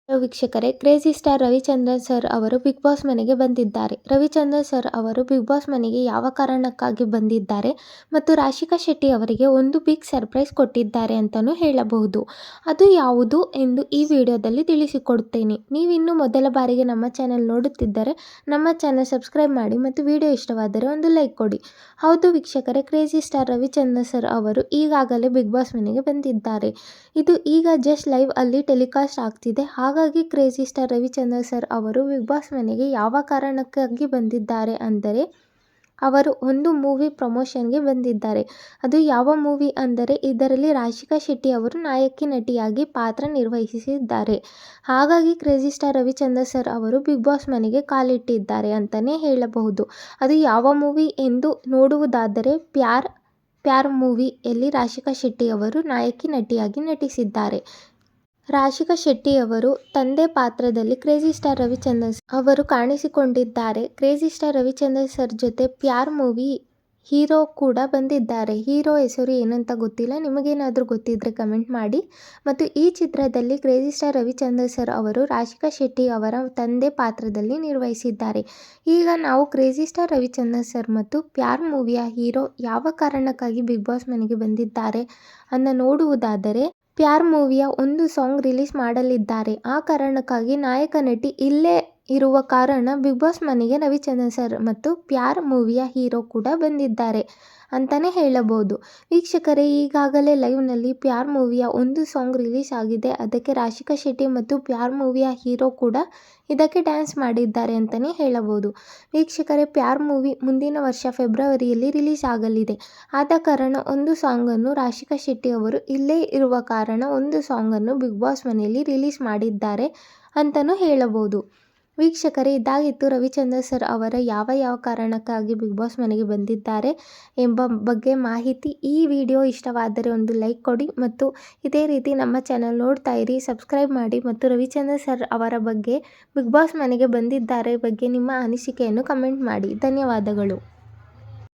ವೀಕ್ಷಕರೇ, crazy star Ravichandran sir ಅವರು big boss ಮನೆಗೆ ಬಂದಿದ್ದಾರೆ. ರವಿಚಂದ್ರನ್ ಸರ್ ಅವರು ಬಿಗ್ ಬಾಸ್ ಮನೆಗೆ ಯಾವ ಕಾರಣಕ್ಕಾಗಿ ಬಂದಿದ್ದಾರೆ ಮತ್ತು ರಾಶಿಕಾ ಶೆಟ್ಟಿ ಅವರಿಗೆ ಒಂದು ಬಿಗ್ ಸರ್ಪ್ರೈಸ್ ಕೊಟ್ಟಿದ್ದಾರೆ ಅಂತಾನೂ ಹೇಳಬಹುದು. ಅದು ಯಾವುದು ಎಂದು ಈ ವಿಡಿಯೋದಲ್ಲಿ ತಿಳಿಸಿಕೊಡುತ್ತೇನೆ. ನೀವಿನ್ನೂ ಮೊದಲ ಬಾರಿಗೆ ನಮ್ಮ ಚಾನೆಲ್ ನೋಡುತ್ತಿದ್ದರೆ ನಮ್ಮ ಚಾನೆಲ್ ಸಬ್ಸ್ಕ್ರೈಬ್ ಮಾಡಿ ಮತ್ತು ವಿಡಿಯೋ ಇಷ್ಟವಾದರೆ ಒಂದು ಲೈಕ್ ಕೊಡಿ. ಹೌದು ವೀಕ್ಷಕರೇ, ಕ್ರೇಜಿ ಸ್ಟಾರ್ ರವಿಚಂದ್ರನ್ ಸರ್ ಅವರು ಈಗಾಗಲೇ ಬಿಗ್ ಬಾಸ್ ಮನೆಗೆ ಬಂದಿದ್ದಾರೆ. ಇದು ಈಗ ಜಸ್ಟ್ ಲೈವ್ ಅಲ್ಲಿ ಟೆಲಿಕಾಸ್ಟ್ ಆಗ್ತಿದೆ. ಹಾಗಾಗಿ ಕ್ರೇಜಿ ಸ್ಟಾರ್ ರವಿಚಂದ್ರನ್ ಸರ್ ಅವರು ಬಿಗ್ ಬಾಸ್ ಮನೆಗೆ ಯಾವ ಕಾರಣಕ್ಕಾಗಿ ಬಂದಿದ್ದಾರೆ ಅಂದರೆ ಅವರು ಒಂದು ಮೂವಿ ಪ್ರಮೋಷನ್ಗೆ ಬಂದಿದ್ದಾರೆ. ಅದು ಯಾವ ಮೂವಿ ಅಂದರೆ ಇದರಲ್ಲಿ ರಾಶಿಕಾ ಶೆಟ್ಟಿ ಅವರು ನಾಯಕಿ ನಟಿಯಾಗಿ ಪಾತ್ರ ನಿರ್ವಹಿಸಿದ್ದಾರೆ. ಹಾಗಾಗಿ ಕ್ರೇಜಿ ಸ್ಟಾರ್ ರವಿಚಂದ್ರನ್ ಸರ್ ಅವರು ಬಿಗ್ ಬಾಸ್ ಮನೆಗೆ ಕಾಲಿಟ್ಟಿದ್ದಾರೆ ಅಂತಲೇ ಹೇಳಬಹುದು. ಅದು ಯಾವ ಮೂವಿ ಎಂದು ನೋಡುವುದಾದರೆ ಪ್ಯಾರ್ ಮೂವಿಯಲ್ಲಿ ರಾಶಿಕಾ ಶೆಟ್ಟಿ ಅವರು ನಾಯಕಿ ನಟಿಯಾಗಿ ನಟಿಸಿದ್ದಾರೆ. ರಾಶಿಕಾ ಶೆಟ್ಟಿ ಅವರು ತಂದೆ ಪಾತ್ರದಲ್ಲಿ ಕ್ರೇಜಿ ಸ್ಟಾರ್ ರವಿಚಂದ್ರನ್ ಅವರು ಕಾಣಿಸಿಕೊಂಡಿದ್ದಾರೆ. ಕ್ರೇಜಿ ಸ್ಟಾರ್ ರವಿಚಂದ್ರನ್ ಸರ್ ಜೊತೆ ಪ್ಯಾರ್ ಮೂವಿ ಹೀರೋ ಕೂಡ ಬಂದಿದ್ದಾರೆ. ಹೀರೋ ಹೆಸರು ಏನಂತ ಗೊತ್ತಿಲ್ಲ, ನಿಮಗೇನಾದರೂ ಗೊತ್ತಿದ್ರೆ ಕಮೆಂಟ್ ಮಾಡಿ. ಮತ್ತು ಈ ಚಿತ್ರದಲ್ಲಿ ಕ್ರೇಜಿ ಸ್ಟಾರ್ ರವಿಚಂದ್ರನ್ ಸರ್ ಅವರು ರಾಶಿಕಾ ಶೆಟ್ಟಿ ಅವರ ತಂದೆ ಪಾತ್ರದಲ್ಲಿ ನಿರ್ವಹಿಸಿದ್ದಾರೆ. ಈಗ ನಾವು ಕ್ರೇಜಿ ಸ್ಟಾರ್ ರವಿಚಂದ್ರನ್ ಸರ್ ಮತ್ತು ಪ್ಯಾರ್ ಮೂವಿಯ ಹೀರೋ ಯಾವ ಕಾರಣಕ್ಕಾಗಿ ಬಿಗ್ ಬಾಸ್ ಮನೆಗೆ ಬಂದಿದ್ದಾರೆ ಅನ್ನು ನೋಡುವುದಾದರೆ ಪ್ಯಾರ್ ಮೂವಿಯ ಒಂದು ಸಾಂಗ್ ರಿಲೀಸ್ ಮಾಡಲಿದ್ದಾರೆ. ಆ ಕಾರಣಕ್ಕಾಗಿ ನಾಯಕ ನಟಿ ಇಲ್ಲೇ ಇರುವ ಕಾರಣ ಬಿಗ್ ಬಾಸ್ ಮನೆಗೆ ರವಿಚಂದ್ರನ್ ಸರ್ ಮತ್ತು ಪ್ಯಾರ್ ಮೂವಿಯ ಹೀರೋ ಕೂಡ ಬಂದಿದ್ದಾರೆ ಅಂತಲೇ ಹೇಳಬಹುದು. ವೀಕ್ಷಕರೇ, ಈಗಾಗಲೇ ಲೈವ್ನಲ್ಲಿ ಪ್ಯಾರ್ ಮೂವಿಯ ಒಂದು ಸಾಂಗ್ ರಿಲೀಸ್ ಆಗಿದೆ. ಅದಕ್ಕೆ ರಾಶಿಕಾ ಶೆಟ್ಟಿ ಮತ್ತು ಪ್ಯಾರ್ ಮೂವಿಯ ಹೀರೋ ಕೂಡ ಇದಕ್ಕೆ ಡ್ಯಾನ್ಸ್ ಮಾಡಿದ್ದಾರೆ ಅಂತಲೇ ಹೇಳಬಹುದು. ವೀಕ್ಷಕರೇ, ಪ್ಯಾರ್ ಮೂವಿ ಮುಂದಿನ ವರ್ಷ ಫೆಬ್ರವರಿಯಲ್ಲಿ ರಿಲೀಸ್ ಆಗಲಿದೆ. ಆದ ಕಾರಣ ಒಂದು ಸಾಂಗನ್ನು ರಾಶಿಕಾ ಶೆಟ್ಟಿ ಅವರು ಇಲ್ಲೇ ಇರುವ ಕಾರಣ ಒಂದು ಸಾಂಗನ್ನು ಬಿಗ್ ಬಾಸ್ ಮನೆಯಲ್ಲಿ ರಿಲೀಸ್ ಮಾಡಿದ್ದಾರೆ ಅಂತಲೂ ಹೇಳಬಹುದು. ವೀಕ್ಷಕರೇ, ಇದಾಗಿತ್ತು ರವಿಚಂದ್ರನ್ ಸರ್ ಅವರ ಯಾವ ಕಾರಣಕ್ಕಾಗಿ ಬಿಗ್ ಬಾಸ್ ಮನೆಗೆ ಬಂದಿದ್ದಾರೆ ಎಂಬ ಬಗ್ಗೆ ಮಾಹಿತಿ. ಈ ವಿಡಿಯೋ ಇಷ್ಟವಾದರೆ ಒಂದು ಲೈಕ್ ಕೊಡಿ ಮತ್ತು ಇದೇ ರೀತಿ ನಮ್ಮ ಚಾನೆಲ್ ನೋಡ್ತಾ ಇರಿ, ಸಬ್ಸ್ಕ್ರೈಬ್ ಮಾಡಿ ಮತ್ತು ರವಿಚಂದ್ರನ್ ಸರ್ ಅವರ ಬಗ್ಗೆ ಬಿಗ್ ಬಾಸ್ ಮನೆಗೆ ಬಂದಿದ್ದಾರೆ ಬಗ್ಗೆ ನಿಮ್ಮ ಅನಿಸಿಕೆಯನ್ನು ಕಮೆಂಟ್ ಮಾಡಿ. ಧನ್ಯವಾದಗಳು.